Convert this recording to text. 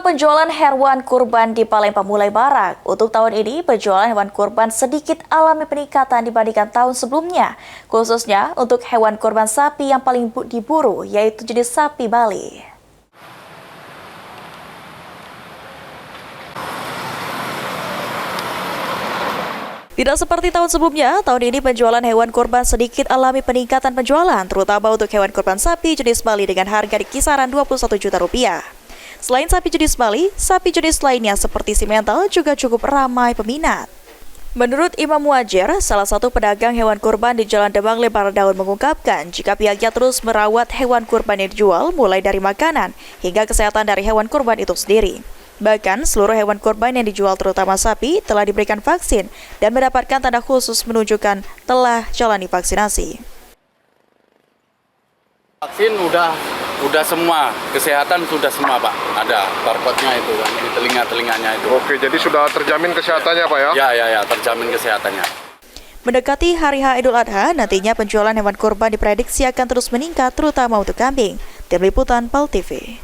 penjualan hewan kurban di Palembang mulai marak. Untuk tahun ini, penjualan hewan kurban sedikit alami peningkatan dibandingkan tahun sebelumnya, khususnya untuk hewan kurban sapi yang paling diburu, yaitu jenis sapi Bali. Tidak seperti tahun sebelumnya, tahun ini penjualan hewan kurban sedikit alami peningkatan penjualan, terutama untuk hewan kurban sapi jenis Bali dengan harga di kisaran Rp21 juta. Selain sapi jenis Bali, sapi jenis lainnya seperti simental juga cukup ramai peminat. Menurut Imam Muajir, salah satu pedagang hewan kurban di Jalan Demang Lebar Daun mengungkapkan jika pihaknya terus merawat hewan kurban yang dijual mulai dari makanan hingga kesehatan dari hewan kurban itu sendiri. Bahkan seluruh hewan kurban yang dijual terutama sapi telah diberikan vaksin dan mendapatkan tanda khusus menunjukkan telah jalani vaksinasi. Vaksin udah semua, kesehatan sudah semua Pak, ada barcode-nya itu kan di telinganya itu. Oke, jadi sudah terjamin kesehatannya Pak ya? Ya, terjamin kesehatannya. Mendekati Hari H Idul Adha, nantinya penjualan hewan kurban diprediksi akan terus meningkat terutama untuk kambing. Tim Liputan PAL TV.